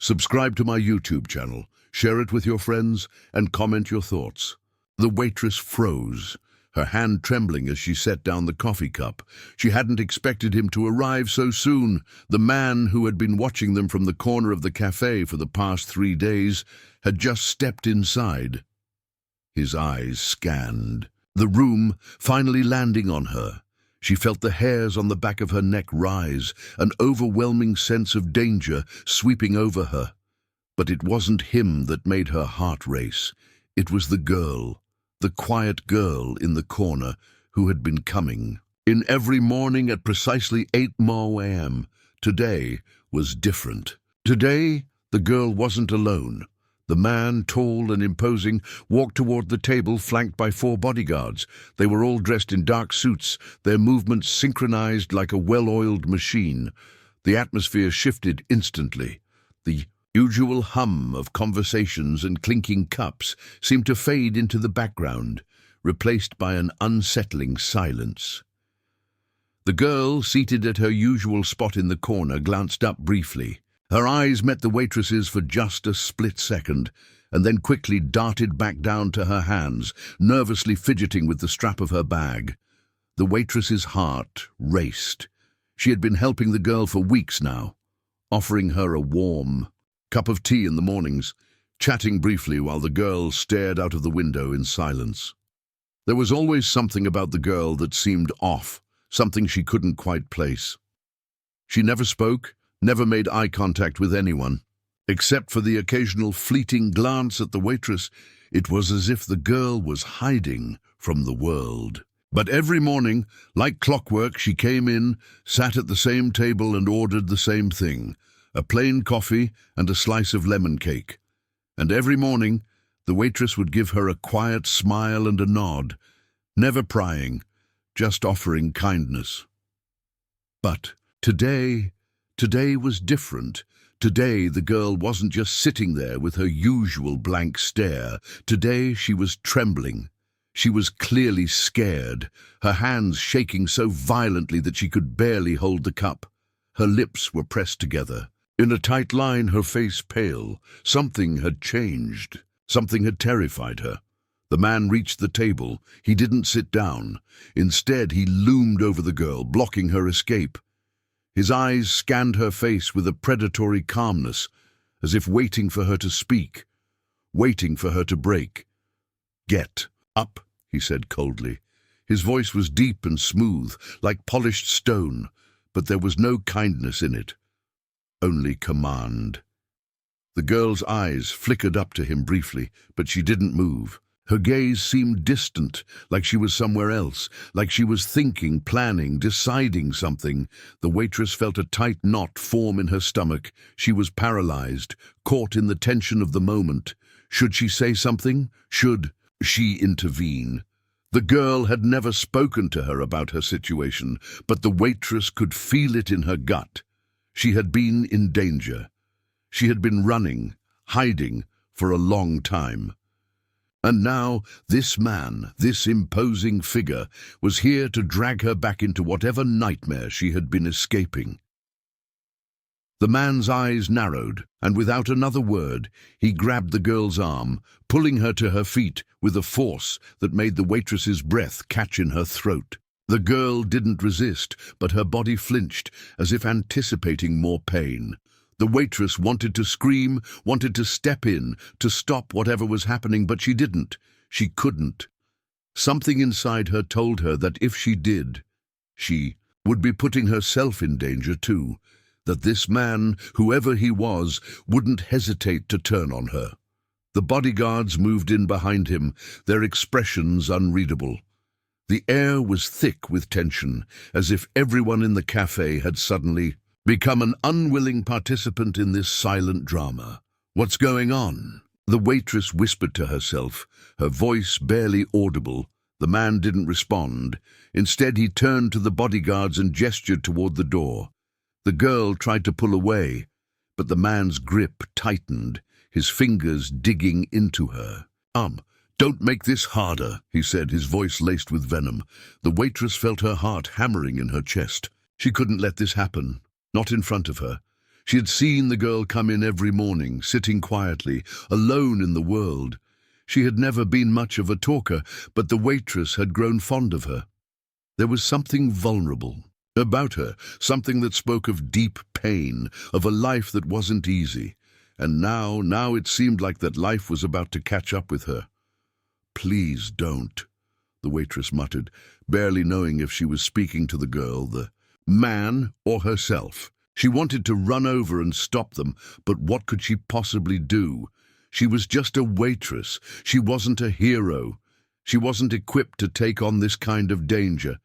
Subscribe to my YouTube channel, share it with your friends, and comment your thoughts. The waitress froze, her hand trembling as she set down the coffee cup. She hadn't expected him to arrive so soon. The man who had been watching them from the corner of the cafe for the past 3 days had just stepped inside. His eyes scanned the room, finally landing on her. She felt the hairs on the back of her neck rise, an overwhelming sense of danger sweeping over her. But it wasn't him that made her heart race. It was the girl, the quiet girl in the corner who had been coming in every morning at precisely 8 a.m. Today was different. Today, the girl wasn't alone. The man, tall and imposing, walked toward the table flanked by 4 bodyguards. They were all dressed in dark suits, their movements synchronized like a well-oiled machine. The atmosphere shifted instantly. The usual hum of conversations and clinking cups seemed to fade into the background, replaced by an unsettling silence. The girl, seated at her usual spot in the corner, glanced up briefly. Her eyes met the waitress's for just a split second, and then quickly darted back down to her hands, nervously fidgeting with the strap of her bag. The waitress's heart raced. She had been helping the girl for weeks now, offering her a warm cup of tea in the mornings, chatting briefly while the girl stared out of the window in silence. There was always something about the girl that seemed off, something she couldn't quite place. She never spoke, never made eye contact with anyone. Except for the occasional fleeting glance at the waitress, it was as if the girl was hiding from the world. But every morning, like clockwork, she came in, sat at the same table and ordered the same thing, a plain coffee and a slice of lemon cake. And every morning, the waitress would give her a quiet smile and a nod, never prying, just offering kindness. But today was different. Today, the girl wasn't just sitting there with her usual blank stare. Today, she was trembling. She was clearly scared, her hands shaking so violently that she could barely hold the cup. Her lips were pressed together. In a tight line, her face pale. Something had changed. Something had terrified her. The man reached the table. He didn't sit down. Instead, he loomed over the girl, blocking her escape. His eyes scanned her face with a predatory calmness, as if waiting for her to speak, waiting for her to break. "Get up," he said coldly. His voice was deep and smooth, like polished stone, but there was no kindness in it, only command. The girl's eyes flickered up to him briefly, but she didn't move. Her gaze seemed distant, like she was somewhere else, like she was thinking, planning, deciding something. The waitress felt a tight knot form in her stomach. She was paralyzed, caught in the tension of the moment. Should she say something? Should she intervene? The girl had never spoken to her about her situation, but the waitress could feel it in her gut. She had been in danger. She had been running, hiding, for a long time. And now, this man, this imposing figure, was here to drag her back into whatever nightmare she had been escaping. The man's eyes narrowed, and without another word, he grabbed the girl's arm, pulling her to her feet with a force that made the waitress's breath catch in her throat. The girl didn't resist, but her body flinched, as if anticipating more pain. The waitress wanted to scream, wanted to step in, to stop whatever was happening, but she didn't. She couldn't. Something inside her told her that if she did, she would be putting herself in danger too, that this man, whoever he was, wouldn't hesitate to turn on her. The bodyguards moved in behind him, their expressions unreadable. The air was thick with tension, as if everyone in the cafe had suddenly become an unwilling participant in this silent drama. "What's going on?" The waitress whispered to herself, her voice barely audible. The man didn't respond. Instead, he turned to the bodyguards and gestured toward the door. The girl tried to pull away, but the man's grip tightened, his fingers digging into her. Don't make this harder," he said, his voice laced with venom. The waitress felt her heart hammering in her chest. She couldn't let this happen. Not in front of her. She had seen the girl come in every morning, sitting quietly, alone in the world. She had never been much of a talker, but the waitress had grown fond of her. There was something vulnerable about her, something that spoke of deep pain, of a life that wasn't easy. And now it seemed like that life was about to catch up with her. "Please don't," the waitress muttered, barely knowing if she was speaking to the girl, the man, or herself. She wanted to run over and stop them, but what could she possibly do? She was just a waitress. She wasn't a hero. She wasn't equipped to take on this kind of danger.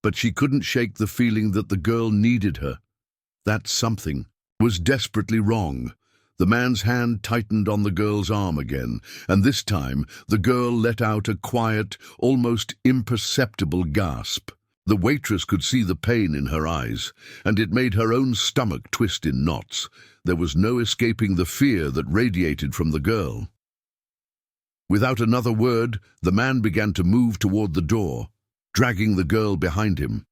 But she couldn't shake the feeling that the girl needed her. That something was desperately wrong. The man's hand tightened on the girl's arm again, and this time the girl let out a quiet, almost imperceptible gasp. The waitress could see the pain in her eyes, and it made her own stomach twist in knots. There was no escaping the fear that radiated from the girl. Without another word, the man began to move toward the door, dragging the girl behind him.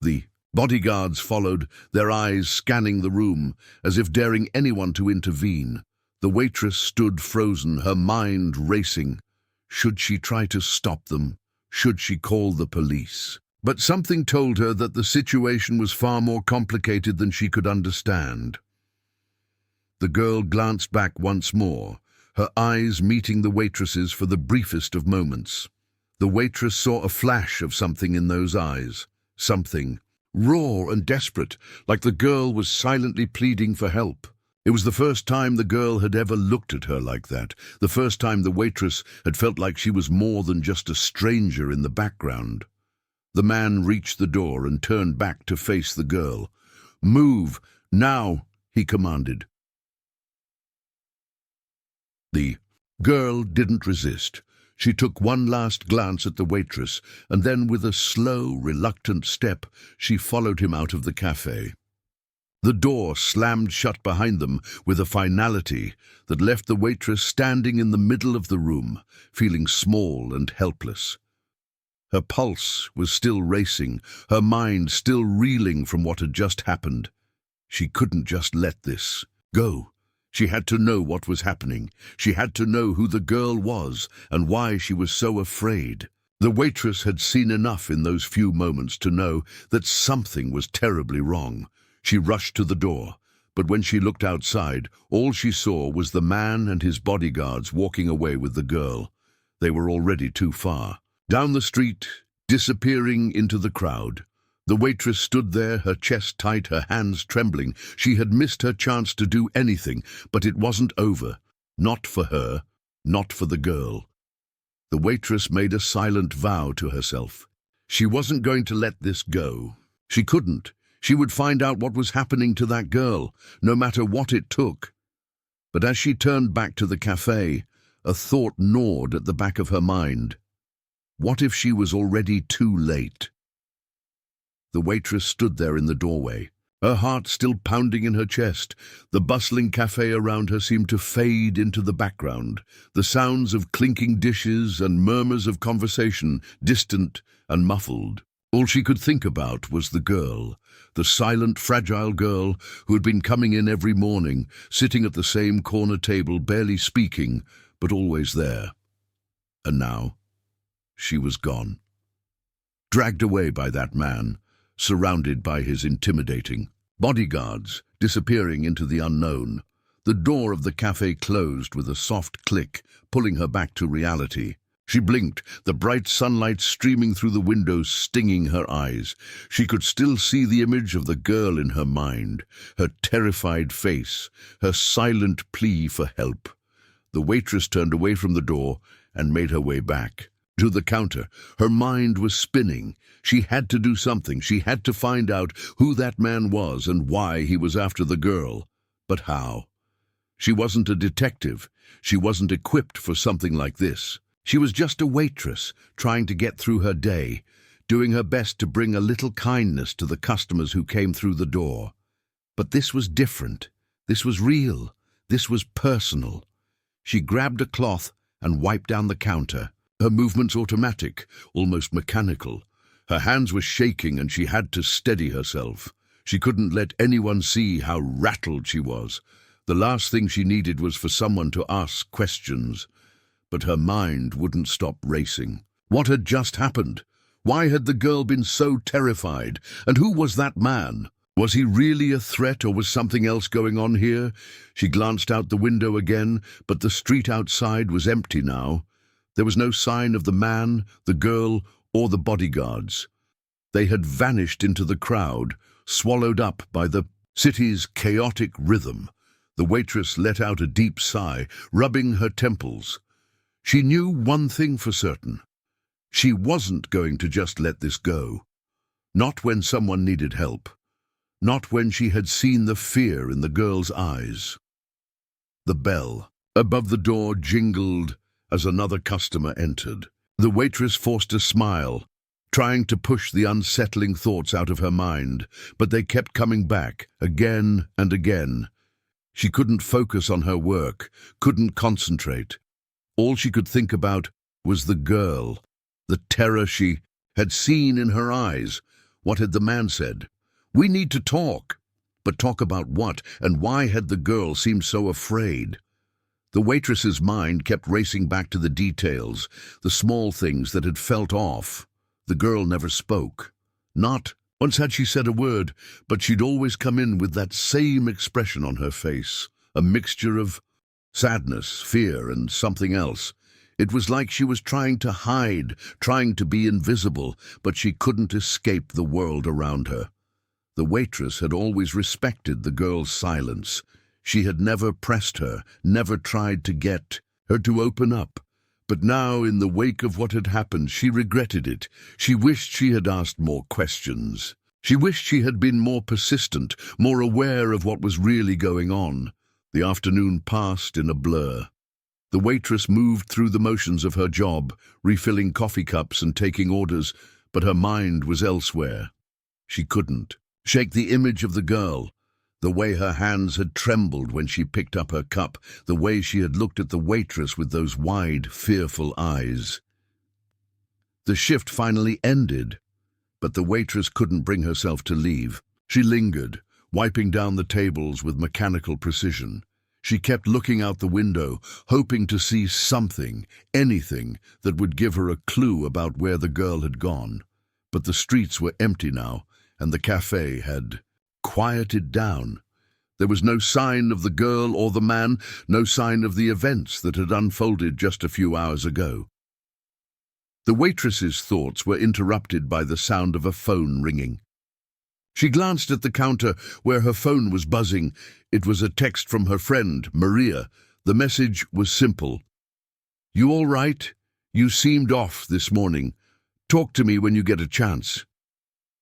The bodyguards followed, their eyes scanning the room, as if daring anyone to intervene. The waitress stood frozen, her mind racing. Should she try to stop them? Should she call the police? But something told her that the situation was far more complicated than she could understand. The girl glanced back once more, her eyes meeting the waitress's for the briefest of moments. The waitress saw a flash of something in those eyes, something raw and desperate, like the girl was silently pleading for help. It was the first time the girl had ever looked at her like that, the first time the waitress had felt like she was more than just a stranger in the background. The man reached the door and turned back to face the girl. "Move, now," he commanded. The girl didn't resist. She took one last glance at the waitress, and then with a slow, reluctant step, she followed him out of the cafe. The door slammed shut behind them with a finality that left the waitress standing in the middle of the room, feeling small and helpless. Her pulse was still racing, her mind still reeling from what had just happened. She couldn't just let this go. She had to know what was happening. She had to know who the girl was and why she was so afraid. The waitress had seen enough in those few moments to know that something was terribly wrong. She rushed to the door, but when she looked outside, all she saw was the man and his bodyguards walking away with the girl. They were already too far. Down the street, disappearing into the crowd. The waitress stood there, her chest tight, her hands trembling. She had missed her chance to do anything, but it wasn't over. Not for her, not for the girl. The waitress made a silent vow to herself. She wasn't going to let this go. She couldn't. She would find out what was happening to that girl, no matter what it took. But as she turned back to the cafe, a thought gnawed at the back of her mind. What if she was already too late? The waitress stood there in the doorway, her heart still pounding in her chest. The bustling cafe around her seemed to fade into the background, the sounds of clinking dishes and murmurs of conversation, distant and muffled. All she could think about was the girl, the silent, fragile girl who had been coming in every morning, sitting at the same corner table, barely speaking, but always there. And now, she was gone. Dragged away by that man, surrounded by his intimidating bodyguards, disappearing into the unknown. The door of the cafe closed with a soft click, pulling her back to reality. She blinked, the bright sunlight streaming through the windows stinging her eyes. She could still see the image of the girl in her mind, her terrified face, her silent plea for help. The waitress turned away from the door and made her way back to the counter. Her mind was spinning. She had to do something. She had to find out who that man was and why he was after the girl. But how? She wasn't a detective. She wasn't equipped for something like this. She was just a waitress, trying to get through her day, doing her best to bring a little kindness to the customers who came through the door. But this was different. This was real. This was personal. She grabbed a cloth and wiped down the counter, her movements automatic, almost mechanical. Her hands were shaking and she had to steady herself. She couldn't let anyone see how rattled she was. The last thing she needed was for someone to ask questions. But her mind wouldn't stop racing. What had just happened? Why had the girl been so terrified? And who was that man? Was he really a threat, or was something else going on here? She glanced out the window again, but the street outside was empty now. There was no sign of the man, the girl, or the bodyguards. They had vanished into the crowd, swallowed up by the city's chaotic rhythm. The waitress let out a deep sigh, rubbing her temples. She knew one thing for certain. She wasn't going to just let this go. Not when someone needed help. Not when she had seen the fear in the girl's eyes. The bell above the door jingled as another customer entered. The waitress forced a smile, trying to push the unsettling thoughts out of her mind, but they kept coming back again and again. She couldn't focus on her work, couldn't concentrate. All she could think about was the girl, the terror she had seen in her eyes. What had the man said? "We need to talk." But talk about what, and why had the girl seemed so afraid? The waitress's mind kept racing back to the details, the small things that had felt off. The girl never spoke. Not once had she said a word, but she'd always come in with that same expression on her face, a mixture of sadness, fear, and something else. It was like she was trying to hide, trying to be invisible, but she couldn't escape the world around her. The waitress had always respected the girl's silence. She had never pressed her, never tried to get her to open up. But now, in the wake of what had happened, she regretted it. She wished she had asked more questions. She wished she had been more persistent, more aware of what was really going on. The afternoon passed in a blur. The waitress moved through the motions of her job, refilling coffee cups and taking orders, but her mind was elsewhere. She couldn't shake the image of the girl, the way her hands had trembled when she picked up her cup, the way she had looked at the waitress with those wide, fearful eyes. The shift finally ended, but the waitress couldn't bring herself to leave. She lingered, wiping down the tables with mechanical precision. She kept looking out the window, hoping to see something, anything, that would give her a clue about where the girl had gone. But the streets were empty now, and the cafe had quieted down. There was no sign of the girl or the man, no sign of the events that had unfolded just a few hours ago. The waitress's thoughts were interrupted by the sound of a phone ringing. She glanced at the counter where her phone was buzzing. It was a text from her friend, Maria. The message was simple. "You all right? You seemed off this morning. Talk to me when you get a chance."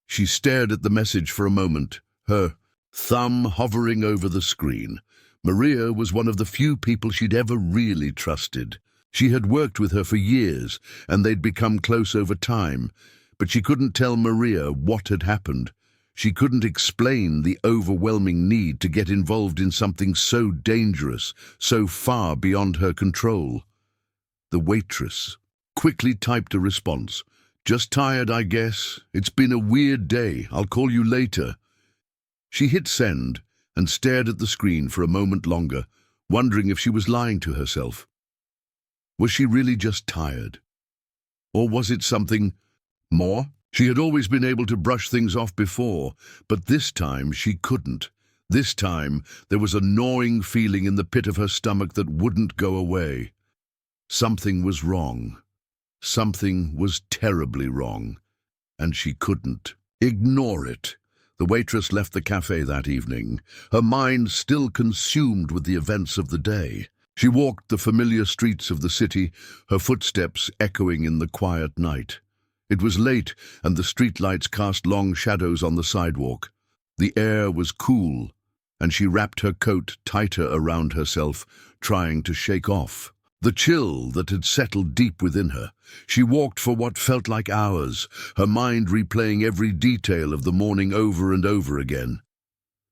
She stared at the message for a moment, her thumb hovering over the screen. Maria was one of the few people she'd ever really trusted. She had worked with her for years, and they'd become close over time, but she couldn't tell Maria what had happened. She couldn't explain the overwhelming need to get involved in something so dangerous, so far beyond her control. The waitress quickly typed a response. "Just tired, I guess. It's been a weird day. I'll call you later." She hit send and stared at the screen for a moment longer, wondering if she was lying to herself. Was she really just tired? Or was it something more? She had always been able to brush things off before, but this time she couldn't. This time there was a gnawing feeling in the pit of her stomach that wouldn't go away. Something was wrong. Something was terribly wrong, and she couldn't ignore it. The waitress left the cafe that evening, her mind still consumed with the events of the day. She walked the familiar streets of the city, her footsteps echoing in the quiet night. It was late, and the streetlights cast long shadows on the sidewalk. The air was cool, and she wrapped her coat tighter around herself, trying to shake off the chill that had settled deep within her. She walked for what felt like hours, her mind replaying every detail of the morning over and over again.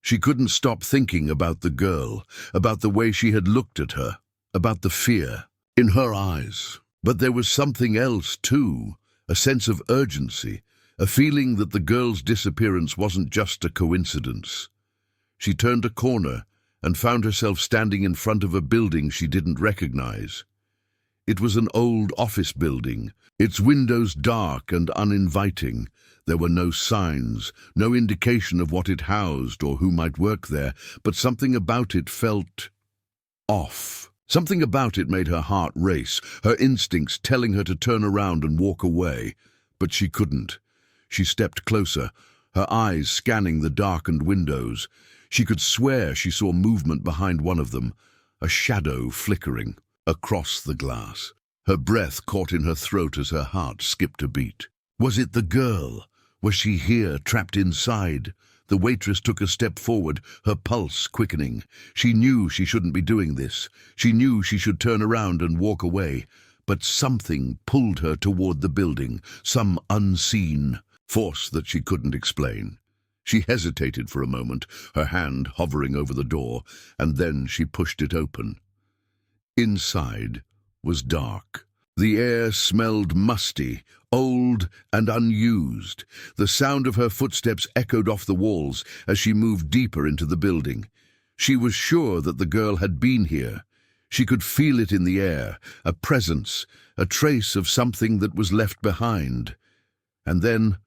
She couldn't stop thinking about the girl, about the way she had looked at her, about the fear in her eyes. But there was something else, too, a sense of urgency, a feeling that the girl's disappearance wasn't just a coincidence. She turned a corner and found herself standing in front of a building she didn't recognize. It was an old office building, its windows dark and uninviting. There were no signs, no indication of what it housed or who might work there, but something about it felt off. Something about it made her heart race, her instincts telling her to turn around and walk away. But she couldn't. She stepped closer, her eyes scanning the darkened windows. She could swear she saw movement behind one of them, a shadow flickering across the glass. Her breath caught in her throat as her heart skipped a beat. Was it the girl? Was she here, trapped inside? The waitress took a step forward, her pulse quickening. She knew she shouldn't be doing this. She knew she should turn around and walk away. But something pulled her toward the building, some unseen force that she couldn't explain. She hesitated for a moment, her hand hovering over the door, and then she pushed it open. Inside was dark. The air smelled musty, old and unused. The sound of her footsteps echoed off the walls as she moved deeper into the building. She was sure that the girl had been here. She could feel it in the air, a presence, a trace of something that was left behind. And then,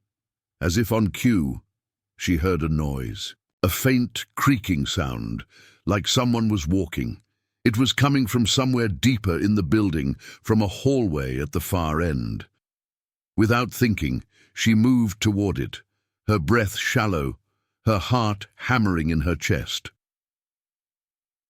as if on cue, she heard a noise, a faint creaking sound, like someone was walking. It was coming from somewhere deeper in the building, from a hallway at the far end. Without thinking, she moved toward it, her breath shallow, her heart hammering in her chest.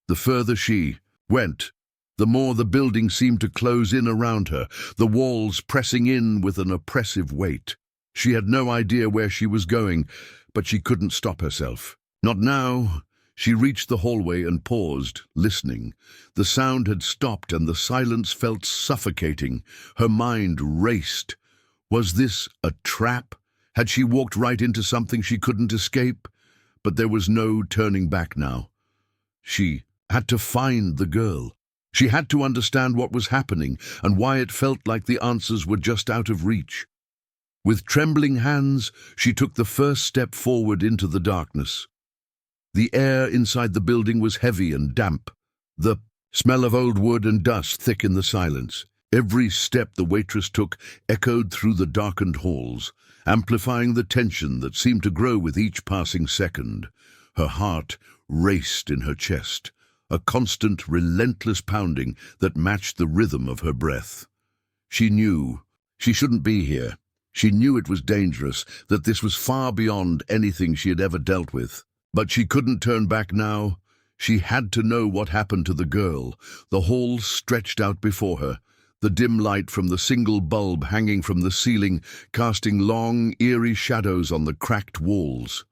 The further she went, the more the building seemed to close in around her, the walls pressing in with an oppressive weight. She had no idea where she was going, but she couldn't stop herself. Not now. She reached the hallway and paused, listening. The sound had stopped and the silence felt suffocating. Her mind raced. Was this a trap? Had she walked right into something she couldn't escape? But there was no turning back now. She had to find the girl. She had to understand what was happening and why it felt like the answers were just out of reach. With trembling hands, she took the first step forward into the darkness. The air inside the building was heavy and damp, the smell of old wood and dust thick in the silence. Every step the waitress took echoed through the darkened halls, amplifying the tension that seemed to grow with each passing second. Her heart raced in her chest, a constant, relentless pounding that matched the rhythm of her breath. She knew she shouldn't be here. She knew it was dangerous, that this was far beyond anything she had ever dealt with. But she couldn't turn back now. She had to know what happened to the girl. The hall stretched out before her, the dim light from the single bulb hanging from the ceiling, casting long, eerie shadows on the cracked walls.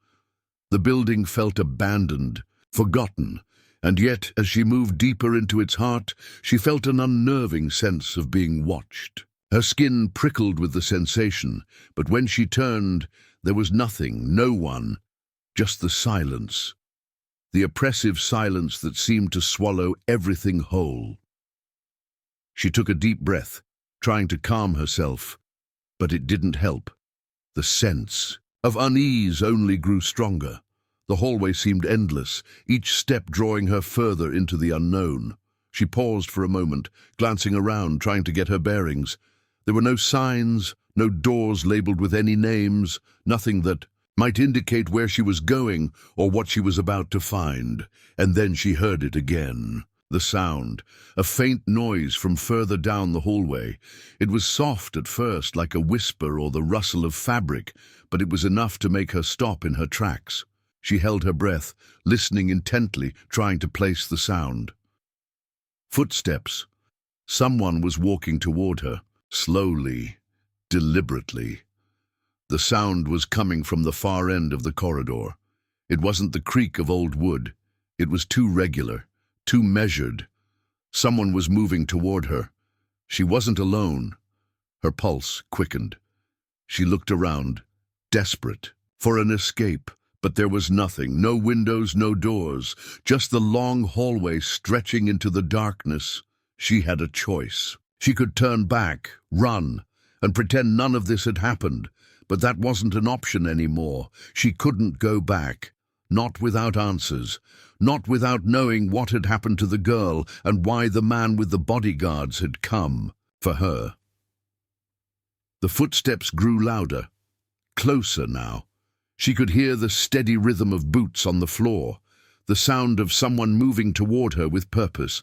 The building felt abandoned, forgotten, and yet, as she moved deeper into its heart, she felt an unnerving sense of being watched. Her skin prickled with the sensation, but when she turned, there was nothing, no one, just the silence, the oppressive silence that seemed to swallow everything whole. She took a deep breath, trying to calm herself, but it didn't help. The sense of unease only grew stronger. The hallway seemed endless, each step drawing her further into the unknown. She paused for a moment, glancing around, trying to get her bearings. There were no signs, no doors labeled with any names, nothing that might indicate where she was going or what she was about to find. And then she heard it again. The sound, a faint noise from further down the hallway. It was soft at first, like a whisper or the rustle of fabric, but it was enough to make her stop in her tracks. She held her breath, listening intently, trying to place the sound. Footsteps. Someone was walking toward her, slowly, deliberately. The sound was coming from the far end of the corridor. It wasn't the creak of old wood. It was too regular, too measured. Someone was moving toward her. She wasn't alone. Her pulse quickened. She looked around, desperate for an escape, but there was nothing, no windows, no doors, just the long hallway stretching into the darkness. She had a choice. She could turn back, run, and pretend none of this had happened, But that wasn't an option anymore. She couldn't go back. Not without answers. Not without knowing what had happened to the girl and why the man with the bodyguards had come for her. The footsteps grew louder, closer now. She could hear the steady rhythm of boots on the floor, the sound of someone moving toward her with purpose.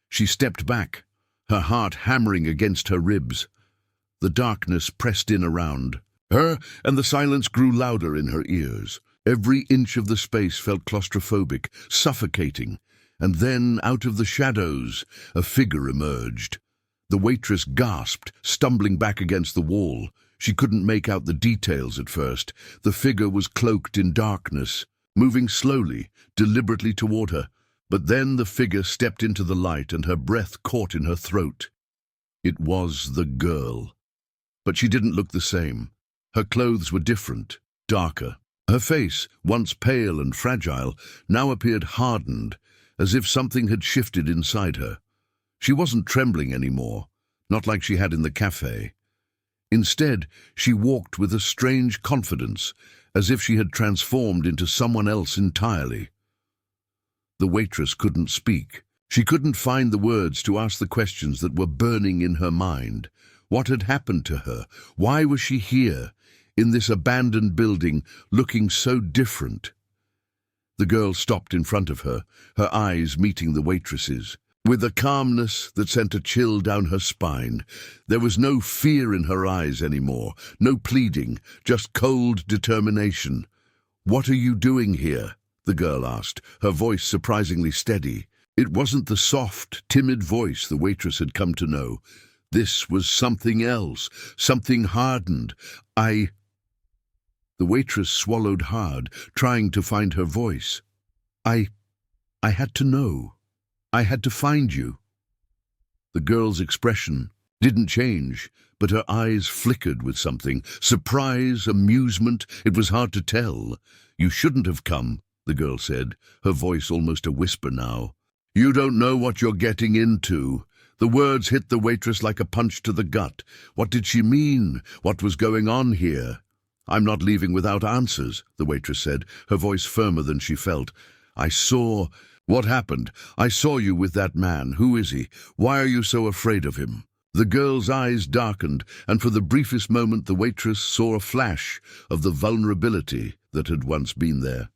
She stepped back, her heart hammering against her ribs. The darkness pressed in around her, and the silence grew louder in her ears. Every inch of the space felt claustrophobic, suffocating, and then, out of the shadows, a figure emerged. The waitress gasped, stumbling back against the wall. She couldn't make out the details at first. The figure was cloaked in darkness, moving slowly, deliberately toward her. But then the figure stepped into the light and her breath caught in her throat. It was the girl. But she didn't look the same. Her clothes were different, darker. Her face, once pale and fragile, now appeared hardened, as if something had shifted inside her. She wasn't trembling anymore, not like she had in the cafe. Instead, she walked with a strange confidence, as if she had transformed into someone else entirely. The waitress couldn't speak. She couldn't find the words to ask the questions that were burning in her mind. What had happened to her? Why was she here, in this abandoned building, looking so different? The girl stopped in front of her, her eyes meeting the waitress's. With a calmness that sent a chill down her spine, there was no fear in her eyes anymore, no pleading, just cold determination. "What are you doing here?" the girl asked, her voice surprisingly steady. It wasn't the soft, timid voice the waitress had come to know. This was something else, something hardened. The waitress swallowed hard, trying to find her voice. I had to know. I had to find you." The girl's expression didn't change, but her eyes flickered with something. Surprise, amusement, it was hard to tell. "You shouldn't have come," the girl said, her voice almost a whisper now. "You don't know what you're getting into." The words hit the waitress like a punch to the gut. What did she mean? What was going on here? "I'm not leaving without answers," the waitress said, her voice firmer than she felt. "What happened? I saw you with that man. Who is he? Why are you so afraid of him?" The girl's eyes darkened, and for the briefest moment the waitress saw a flash of the vulnerability that had once been there.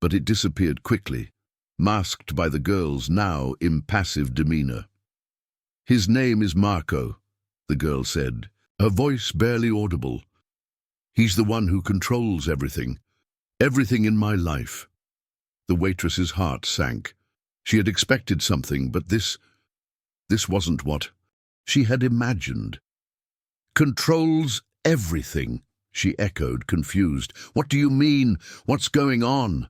But it disappeared quickly, masked by the girl's now impassive demeanor. "His name is Marco," the girl said, her voice barely audible. "He's the one who controls everything. Everything in my life." The waitress's heart sank. She had expected something, but this wasn't what she had imagined. "Controls everything," she echoed, confused. "What do you mean? What's going on?"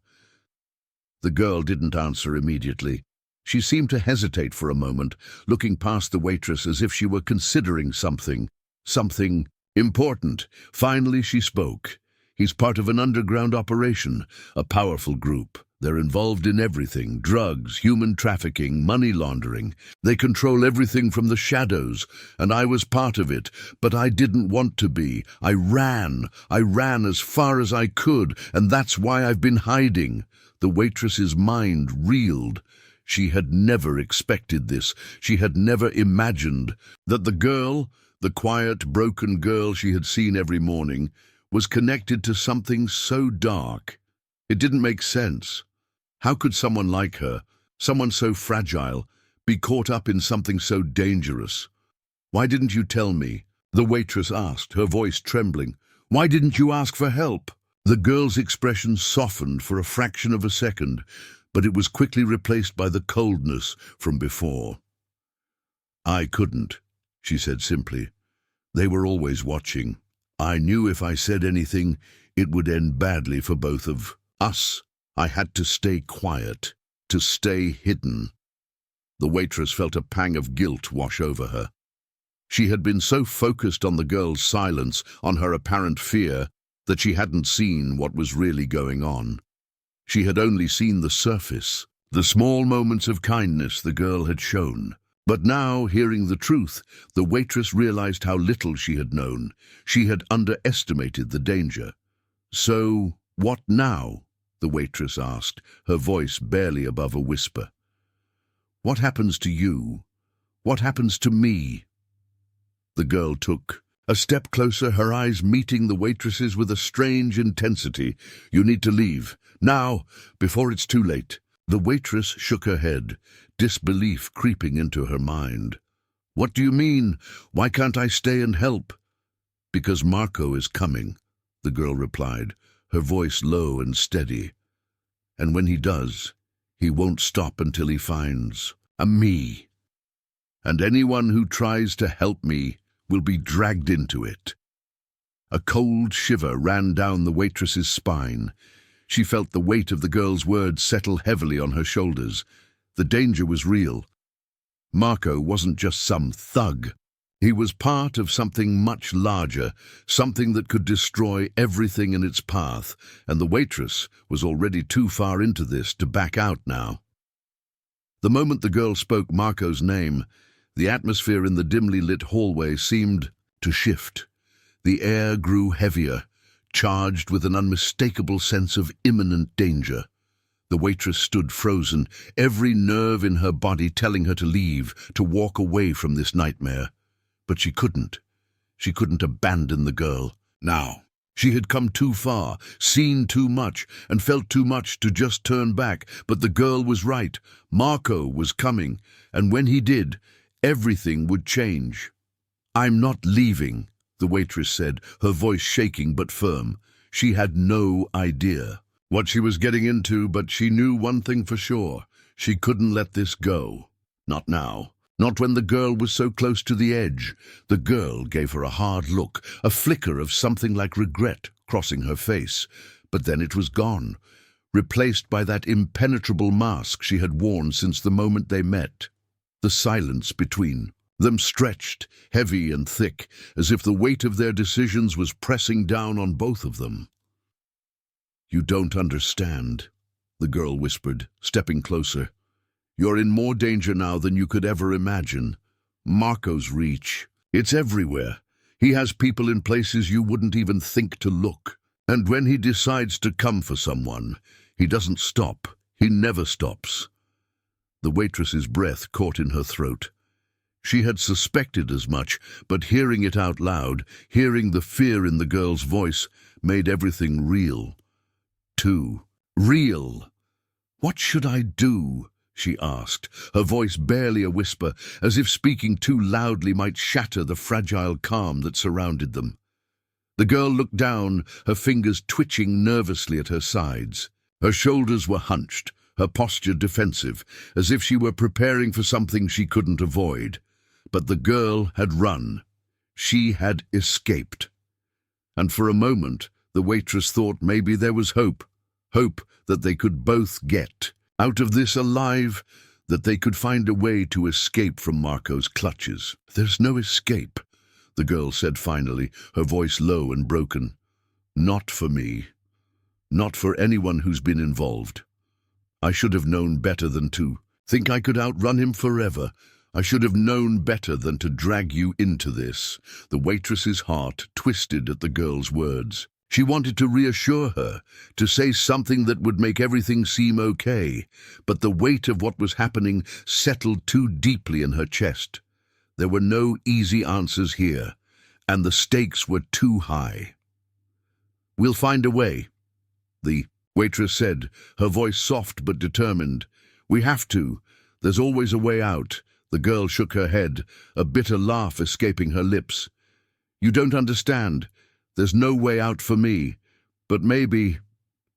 The girl didn't answer immediately. She seemed to hesitate for a moment, looking past the waitress as if she were considering something important. Finally she spoke. "He's part of an underground operation, a powerful group. They're involved in everything: drugs, human trafficking, money laundering. They control everything from the shadows, and I was part of it, but I didn't want to be. I ran as far as I could, and that's why I've been hiding." The waitress's mind reeled. She had never expected this. She had never imagined that the girl, the quiet, broken girl she had seen every morning, was connected to something so dark. It didn't make sense. How could someone like her, someone so fragile, be caught up in something so dangerous? "Why didn't you tell me?" the waitress asked, her voice trembling. "Why didn't you ask for help?" The girl's expression softened for a fraction of a second, but it was quickly replaced by the coldness from before. "I couldn't," she said simply. "They were always watching. I knew if I said anything, it would end badly for both of us. I had to stay quiet, to stay hidden." The waitress felt a pang of guilt wash over her. She had been so focused on the girl's silence, on her apparent fear, that she hadn't seen what was really going on. She had only seen the surface, the small moments of kindness the girl had shown. But now, hearing the truth, the waitress realized how little she had known. She had underestimated the danger. "So, what now?" the waitress asked, her voice barely above a whisper. "What happens to you? What happens to me?" The girl took a step closer, her eyes meeting the waitress's with a strange intensity. "You need to leave, now, before it's too late." The waitress shook her head, disbelief creeping into her mind. "What do you mean? Why can't I stay and help?" "Because Marco is coming," the girl replied, her voice low and steady. "And when he does, he won't stop until he finds me. And anyone who tries to help me will be dragged into it." A cold shiver ran down the waitress's spine. She felt the weight of the girl's words settle heavily on her shoulders. The danger was real. Marco wasn't just some thug. He was part of something much larger, something that could destroy everything in its path, and the waitress was already too far into this to back out now. The moment the girl spoke Marco's name, the atmosphere in the dimly lit hallway seemed to shift. The air grew heavier, charged with an unmistakable sense of imminent danger. The waitress stood frozen, every nerve in her body telling her to leave, to walk away from this nightmare. But she couldn't. She couldn't abandon the girl. Now, she had come too far, seen too much, and felt too much to just turn back. But the girl was right. Marco was coming, and when he did, everything would change. "I'm not leaving," the waitress said, her voice shaking but firm. She had no idea what she was getting into, but she knew one thing for sure. She couldn't let this go. Not now. Not when the girl was so close to the edge. The girl gave her a hard look, a flicker of something like regret crossing her face. But then it was gone, replaced by that impenetrable mask she had worn since the moment they met. The silence between them stretched, heavy and thick, as if the weight of their decisions was pressing down on both of them. "You don't understand," the girl whispered, stepping closer. "You're in more danger now than you could ever imagine. Marco's reach, it's everywhere. He has people in places you wouldn't even think to look. And when he decides to come for someone, he doesn't stop. He never stops." The waitress's breath caught in her throat. She had suspected as much, but hearing it out loud, hearing the fear in the girl's voice, made everything real. Too real. "What should I do?" she asked, her voice barely a whisper, as if speaking too loudly might shatter the fragile calm that surrounded them. The girl looked down, her fingers twitching nervously at her sides. Her shoulders were hunched, her posture defensive, as if she were preparing for something she couldn't avoid. But the girl had run. She had escaped. And for a moment, the waitress thought maybe there was hope. Hope that they could both get out of this alive, that they could find a way to escape from Marco's clutches. "There's no escape," the girl said finally, her voice low and broken. "Not for me. Not for anyone who's been involved. I should have known better than to think I could outrun him forever. I should have known better than to drag you into this." The waitress's heart twisted at the girl's words. She wanted to reassure her, to say something that would make everything seem okay, but the weight of what was happening settled too deeply in her chest. There were no easy answers here, and the stakes were too high. "We'll find a way," the waitress said, her voice soft but determined. "We have to. There's always a way out." The girl shook her head, a bitter laugh escaping her lips. "You don't understand. There's no way out for me. But maybe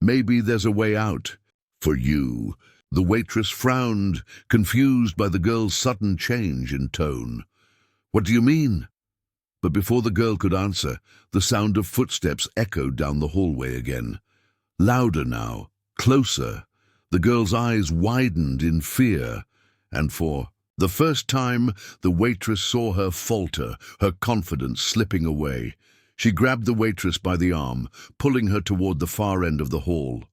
there's a way out for you." The waitress frowned, confused by the girl's sudden change in tone. "What do you mean?" But before the girl could answer, the sound of footsteps echoed down the hallway again. Louder now, closer. The girl's eyes widened in fear, and for the first time, the waitress saw her falter, her confidence slipping away. She grabbed the waitress by the arm, pulling her toward the far end of the hall.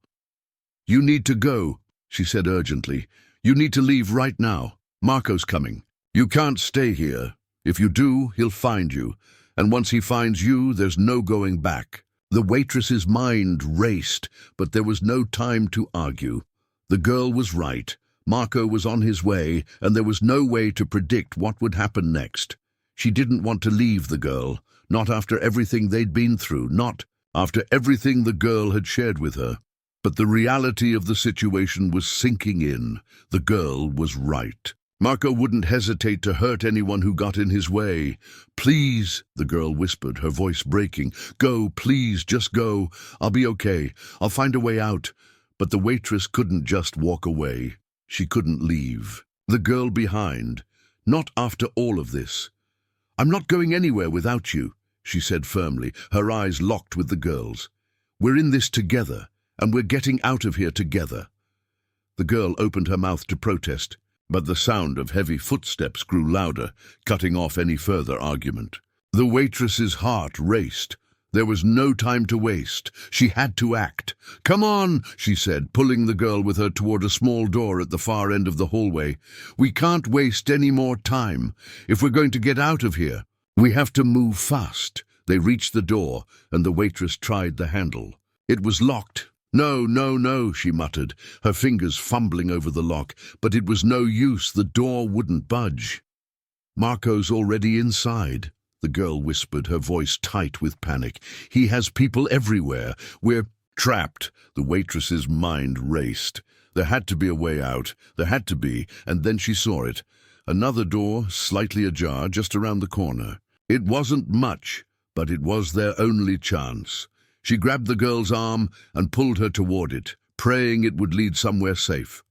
"You need to go," she said urgently. "You need to leave right now. Marco's coming. You can't stay here. If you do, he'll find you. And once he finds you, there's no going back. The waitress's mind raced, but there was no time to argue. The girl was right. Marco was on his way, and there was no way to predict what would happen next. She didn't want to leave the girl, not after everything they'd been through, not after everything the girl had shared with her. But the reality of the situation was sinking in. The girl was right. Marco wouldn't hesitate to hurt anyone who got in his way. "Please," the girl whispered, her voice breaking. "Go, please, just go. I'll be okay. I'll find a way out." But the waitress couldn't just walk away. She couldn't leave the girl behind. Not after all of this. "I'm not going anywhere without you," she said firmly, her eyes locked with the girl's. "We're in this together, and we're getting out of here together." The girl opened her mouth to protest, but the sound of heavy footsteps grew louder, cutting off any further argument. The waitress's heart raced. There was no time to waste. She had to act. "Come on," she said, pulling the girl with her toward a small door at the far end of the hallway. "We can't waste any more time. If we're going to get out of here, we have to move fast." They reached the door, and the waitress tried the handle. It was locked. "No, no, no," she muttered, her fingers fumbling over the lock, but it was no use. The door wouldn't budge. "Marco's already inside," the girl whispered, her voice tight with panic. "He has people everywhere. We're trapped." The waitress's mind raced. There had to be a way out. There had to be, and then she saw it. Another door, slightly ajar, just around the corner. It wasn't much, but it was their only chance. She grabbed the girl's arm and pulled her toward it, praying it would lead somewhere safe.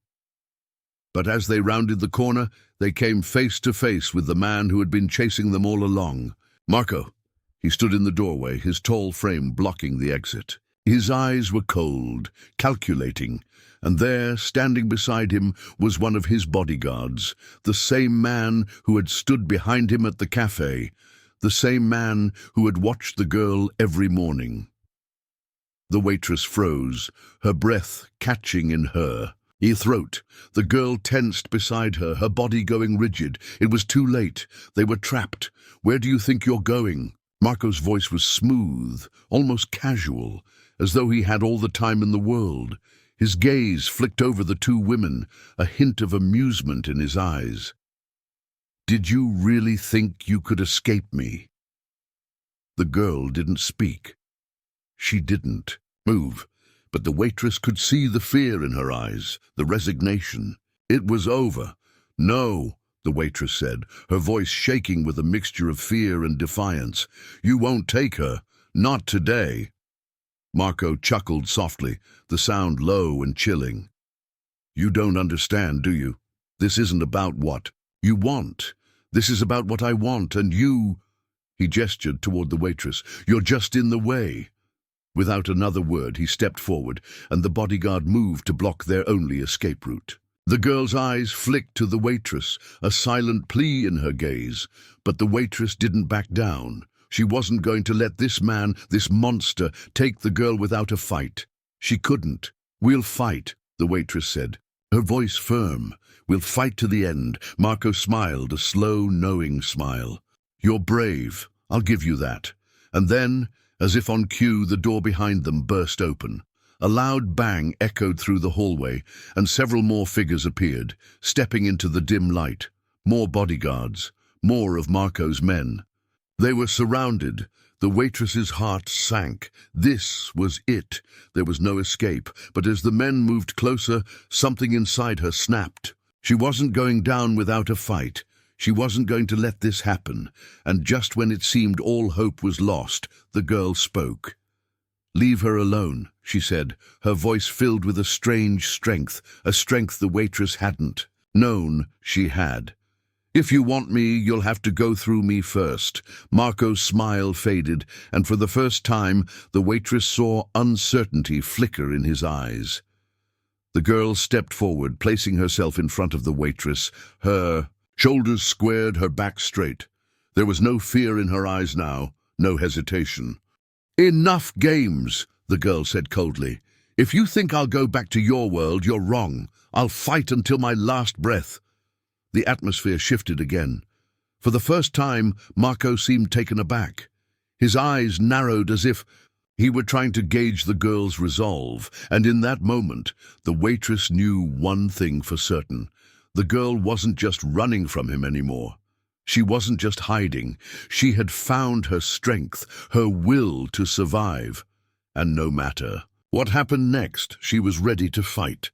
But as they rounded the corner, they came face to face with the man who had been chasing them all along. "Marco." He stood in the doorway, his tall frame blocking the exit. His eyes were cold, calculating, and there, standing beside him, was one of his bodyguards, the same man who had stood behind him at the cafe, the same man who had watched the girl every morning. The waitress froze, her breath catching in her throat. The girl tensed beside her, her body going rigid. It was too late. They were trapped. "Where do you think you're going?" Marco's voice was smooth, almost casual, as though he had all the time in the world. His gaze flicked over the two women, a hint of amusement in his eyes. "Did you really think you could escape me?" The girl didn't speak. She didn't move, but the waitress could see the fear in her eyes, the resignation. It was over. "No," the waitress said, her voice shaking with a mixture of fear and defiance. "You won't take her. Not today." Marco chuckled softly, the sound low and chilling. "You don't understand, do you? This isn't about what you want. This is about what I want, and you—" He gestured toward the waitress. "You're just in the way." Without another word, he stepped forward, and the bodyguard moved to block their only escape route. The girl's eyes flicked to the waitress, a silent plea in her gaze, but the waitress didn't back down. She wasn't going to let this man, this monster, take the girl without a fight. She couldn't. "We'll fight," the waitress said, her voice firm. "We'll fight to the end." Marco smiled, a slow, knowing smile. "You're brave. I'll give you that." And then, as if on cue, the door behind them burst open. A loud bang echoed through the hallway, and several more figures appeared, stepping into the dim light. More bodyguards, more of Marco's men. They were surrounded. The waitress's heart sank. This was it. There was no escape, but as the men moved closer, something inside her snapped. She wasn't going down without a fight. She wasn't going to let this happen, and just when it seemed all hope was lost, the girl spoke. "Leave her alone," she said, her voice filled with a strange strength, a strength the waitress hadn't known she had. "If you want me, you'll have to go through me first." Marco's smile faded, and for the first time, the waitress saw uncertainty flicker in his eyes. The girl stepped forward, placing herself in front of the waitress, her shoulders squared, her back straight. There was no fear in her eyes now, no hesitation. "Enough games," the girl said coldly. "If you think I'll go back to your world, you're wrong. I'll fight until my last breath." The atmosphere shifted again. For the first time, Marco seemed taken aback. His eyes narrowed as if he were trying to gauge the girl's resolve, and in that moment, the waitress knew one thing for certain. The girl wasn't just running from him anymore. She wasn't just hiding. She had found her strength, her will to survive. And no matter what happened next, she was ready to fight.